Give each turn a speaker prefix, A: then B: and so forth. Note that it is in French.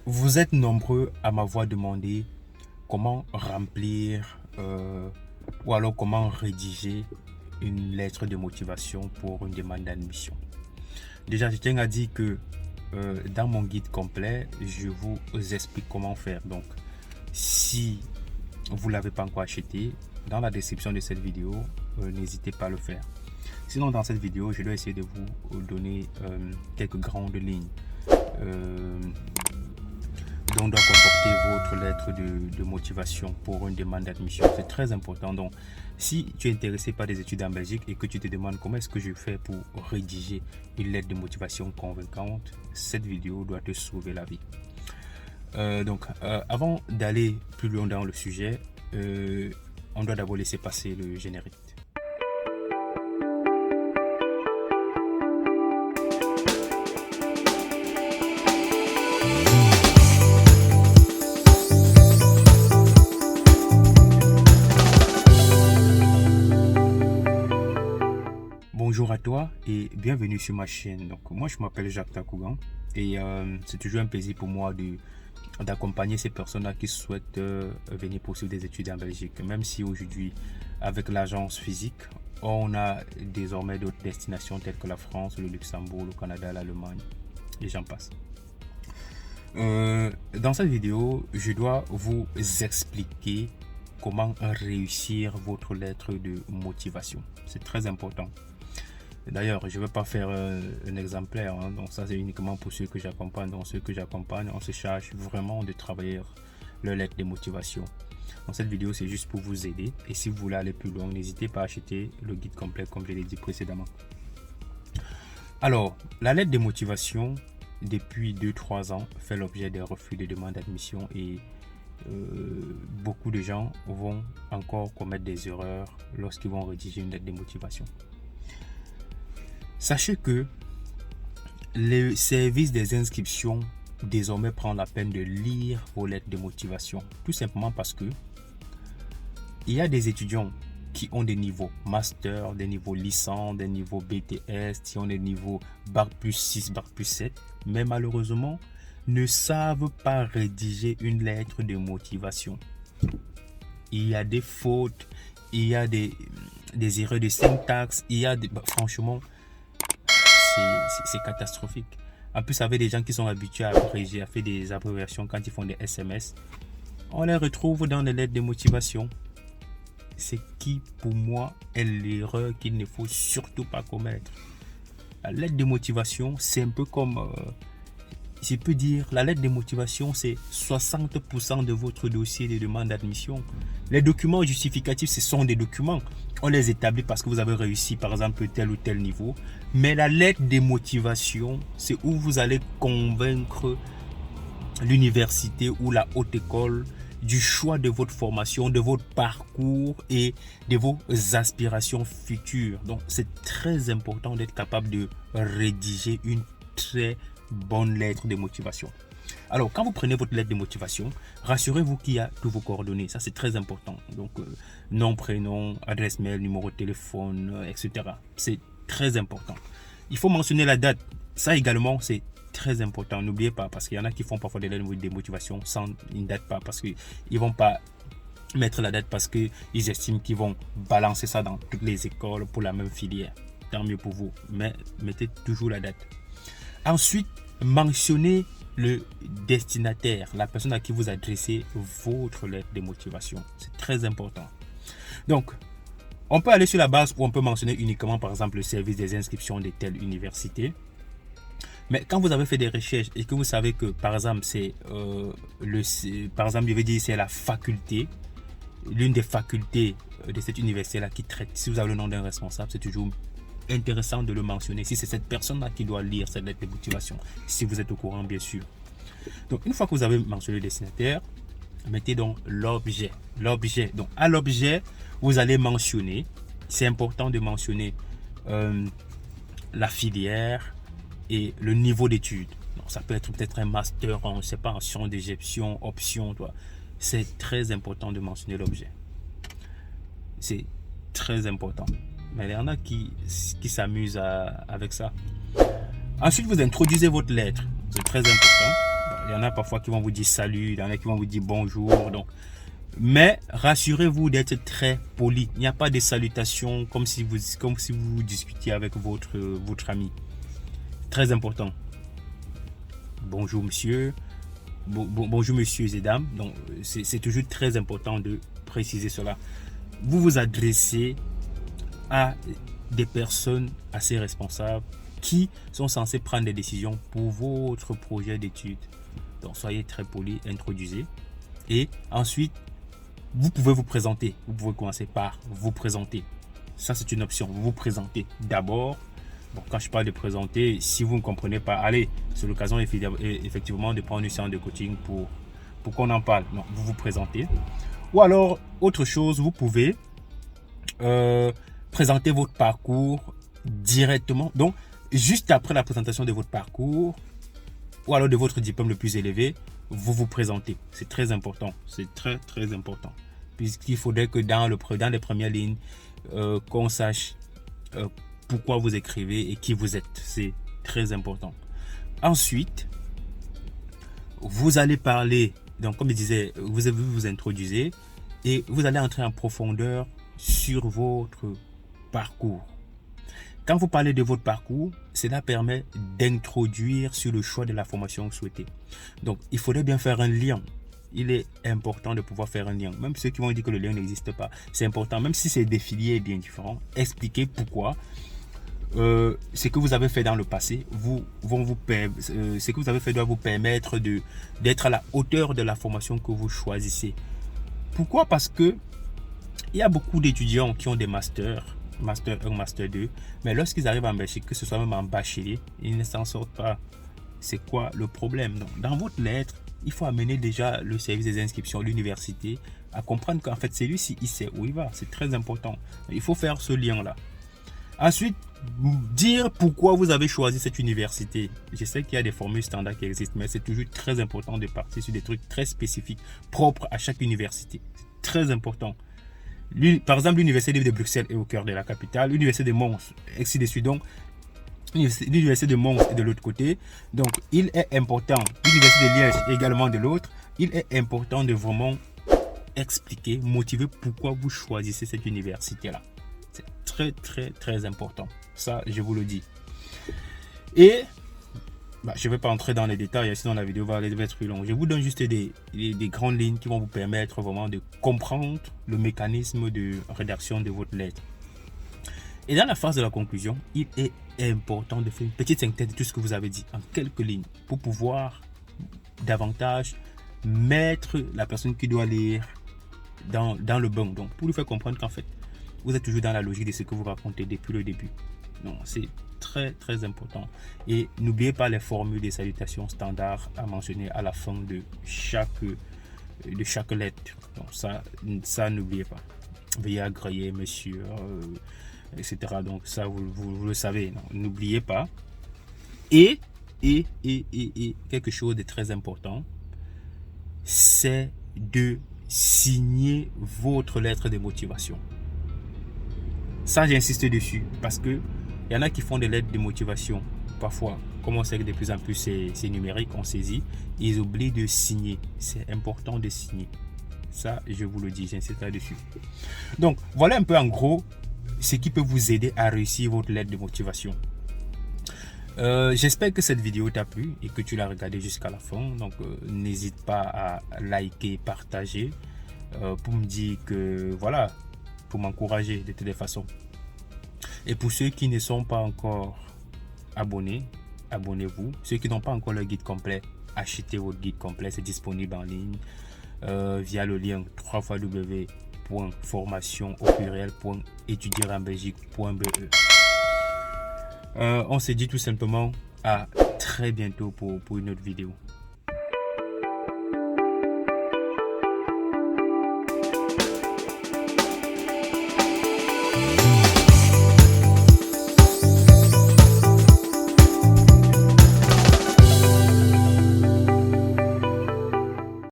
A: Vous êtes nombreux à m'avoir demandé comment remplir ou alors comment rédiger une lettre de motivation pour une demande d'admission. Déjà, je tiens à dire que dans mon guide complet, je vous explique comment faire. Donc, si vous ne l'avez pas encore acheté, dans la description de cette vidéo, n'hésitez pas à le faire. Sinon, dans cette vidéo, je dois essayer de vous donner quelques grandes lignes dont doit comporter votre lettre de motivation pour une demande d'admission. C'est très important. Donc, si tu es intéressé par des études en Belgique et que tu te demandes comment est-ce que je fais pour rédiger une lettre de motivation convaincante, cette vidéo doit te sauver la vie. Avant d'aller plus loin dans le sujet, on doit d'abord laisser passer le générique. Bonjour à toi et bienvenue sur ma chaîne. Donc moi je m'appelle Jacques Takougan et c'est toujours un plaisir pour moi d'accompagner ces personnes-là qui souhaitent venir poursuivre des études en Belgique. Même si aujourd'hui avec l'agence physique, on a désormais d'autres destinations telles que la France, le Luxembourg, le Canada, l'Allemagne et j'en passe. Dans cette vidéo, je dois vous expliquer comment réussir votre lettre de motivation. C'est très important. D'ailleurs, je ne vais pas faire un exemplaire, hein, donc ça c'est uniquement pour ceux que j'accompagne. Donc ceux que j'accompagne, on se charge vraiment de travailler leur lettre de motivation. Donc cette vidéo c'est juste pour vous aider. Et si vous voulez aller plus loin, n'hésitez pas à acheter le guide complet comme je l'ai dit précédemment. Alors, la lettre de motivation, depuis 2-3 ans, fait l'objet des refus de demande d'admission et beaucoup de gens vont encore commettre des erreurs lorsqu'ils vont rédiger une lettre de motivation. Sachez que le service des inscriptions désormais prend la peine de lire vos lettres de motivation. Tout simplement parce que il y a des étudiants qui ont des niveaux master, des niveaux licence, des niveaux BTS, qui ont des niveaux Bac plus 6, Bac plus 7, mais malheureusement ne savent pas rédiger une lettre de motivation. Il y a des fautes, il y a des erreurs de syntaxe, il y a franchement, c'est catastrophique. En plus, avec des gens qui sont habitués à abréger, à faire des abréviations quand ils font des SMS, on les retrouve dans les lettres de motivation. C'est qui, pour moi, est l'erreur qu'il ne faut surtout pas commettre. La lettre de motivation, c'est un peu comme, je peux dire, la lettre de motivation, c'est 60% de votre dossier de demande d'admission. Les documents justificatifs, ce sont des documents. On les établit parce que vous avez réussi, par exemple, tel ou tel niveau. Mais la lettre de motivation, c'est où vous allez convaincre l'université ou la haute école du choix de votre formation, de votre parcours et de vos aspirations futures. Donc, c'est très important d'être capable de rédiger une très bonne lettre de motivation. Alors, quand vous prenez votre lettre de motivation, rassurez-vous qu'il y a tous vos coordonnées. Ça, c'est très important. Donc, nom, prénom, adresse mail, numéro de téléphone, etc. C'est très important. Il faut mentionner la date. Ça également, c'est très important. N'oubliez pas, parce qu'il y en a qui font parfois des lettres de motivation sans une date pas, parce qu'ils ne vont pas mettre la date parce qu'ils estiment qu'ils vont balancer ça dans toutes les écoles pour la même filière. Tant mieux pour vous, mais mettez toujours la date. Ensuite, mentionnez le destinataire, la personne à qui vous adressez votre lettre de motivation. C'est très important. Donc, on peut aller sur la base où on peut mentionner uniquement, par exemple, le service des inscriptions de telle université. Mais quand vous avez fait des recherches et que vous savez que, par exemple, par exemple, je vais dire, c'est la faculté, l'une des facultés de cette université-là qui traite, si vous avez le nom d'un responsable, c'est toujours intéressant de le mentionner. Si c'est cette personne-là qui doit lire cette lettre de motivation, si vous êtes au courant, bien sûr. Donc, une fois que vous avez mentionné le destinataire, mettez donc l'objet. L'objet. Donc, à l'objet, vous allez mentionner, c'est important de mentionner la filière et le niveau d'études. Donc, ça peut être peut-être un master en, je sais pas, en sciences de gestion, option. C'est très important de mentionner l'objet. C'est très important. Mais il y en a qui s'amusent avec ça. Ensuite, vous introduisez votre lettre. C'est très important. il y en a parfois qui vont vous dire salut, il y en a qui vont vous dire bonjour. Donc, mais rassurez-vous d'être très poli. Il n'y a pas de salutations comme si vous discutiez avec votre ami. Très important. Bonjour monsieur. Bonjour messieurs et dames. Donc, c'est toujours très important de préciser cela. Vous vous adressez à des personnes assez responsables qui sont censées prendre des décisions pour votre projet d'études. Donc, soyez très poli, introduisez. Et ensuite, vous pouvez vous présenter. Vous pouvez commencer par vous présenter. Ça, c'est une option. Vous vous présentez d'abord. Bon, quand je parle de présenter, si vous ne comprenez pas, allez, c'est l'occasion effectivement de prendre une séance de coaching pour qu'on en parle. Non, vous vous présentez. Ou alors, autre chose, vous pouvez présenter votre parcours directement. Donc, juste après la présentation de votre parcours ou alors de votre diplôme le plus élevé, vous vous présentez. C'est très important. C'est très, très important. Puisqu'il faudrait que dans les premières lignes, qu'on sache pourquoi vous écrivez et qui vous êtes. C'est très important. Ensuite, vous allez parler, donc comme je disais, vous introduisez et vous allez entrer en profondeur sur votre parcours. Quand vous parlez de votre parcours, cela permet d'introduire sur le choix de la formation souhaitée. Donc, il faudrait bien faire un lien. Il est important de pouvoir faire un lien. Même ceux qui vont dire que le lien n'existe pas, c'est important. Même si c'est des filières bien différents, expliquez pourquoi ce que vous avez fait dans le passé ce que vous avez fait doit vous permettre d'être à la hauteur de la formation que vous choisissez. Pourquoi? Parce que il y a beaucoup d'étudiants qui ont des masters, master 1, master 2, mais lorsqu'ils arrivent en Belgique, que ce soit même en bachelier, ils ne s'en sortent pas. C'est quoi le problème? Donc, dans votre lettre, il faut amener déjà le service des inscriptions, l'université, à comprendre qu'en fait, celui-ci, il sait où il va. C'est très important. Il faut faire ce lien-là. Ensuite, dire pourquoi vous avez choisi cette université. Je sais qu'il y a des formules standards qui existent, mais c'est toujours très important de partir sur des trucs très spécifiques, propres à chaque université. C'est très important. Par exemple, l'université de Bruxelles est au cœur de la capitale, l'université de Mons, ainsi de suite. Donc, l'université de Mons est de l'autre côté. Donc, il est important, l'université de Liège également de l'autre, il est important de vraiment expliquer, motiver pourquoi vous choisissez cette université-là. C'est très, très, très important. Ça, je vous le dis. Et je ne vais pas entrer dans les détails, sinon la vidéo va être plus longue. Je vous donne juste des grandes lignes qui vont vous permettre vraiment de comprendre le mécanisme de rédaction de votre lettre. Et dans la phase de la conclusion, il est important de faire une petite synthèse de tout ce que vous avez dit en quelques lignes pour pouvoir davantage mettre la personne qui doit lire dans le bon. Donc, pour lui faire comprendre qu'en fait, vous êtes toujours dans la logique de ce que vous racontez depuis le début. Donc, c'est très, très important. Et n'oubliez pas les formules des salutations standards à mentionner à la fin de chaque lettre. Donc, ça n'oubliez pas. Veuillez agréer, monsieur, etc. Donc, ça, vous le savez. N'oubliez pas. Et quelque chose de très important, c'est de signer votre lettre de motivation. Ça, j'insiste dessus parce que il y en a qui font des lettres de motivation. Parfois, comme on sait que de plus en plus c'est numérique, on saisit, ils oublient de signer. C'est important de signer. Ça, je vous le dis, j'insiste là-dessus. Donc, voilà un peu en gros ce qui peut vous aider à réussir votre lettre de motivation. J'espère que cette vidéo t'a plu et que tu l'as regardée jusqu'à la fin. Donc, n'hésite pas à liker, partager pour me dire que voilà, pour m'encourager de toutes les façons. Et pour ceux qui ne sont pas encore abonnés, abonnez-vous. Ceux qui n'ont pas encore le guide complet, achetez votre guide complet. C'est disponible en ligne via le lien www.formation.étudierenbelgique.be. On se dit tout simplement à très bientôt pour une autre vidéo.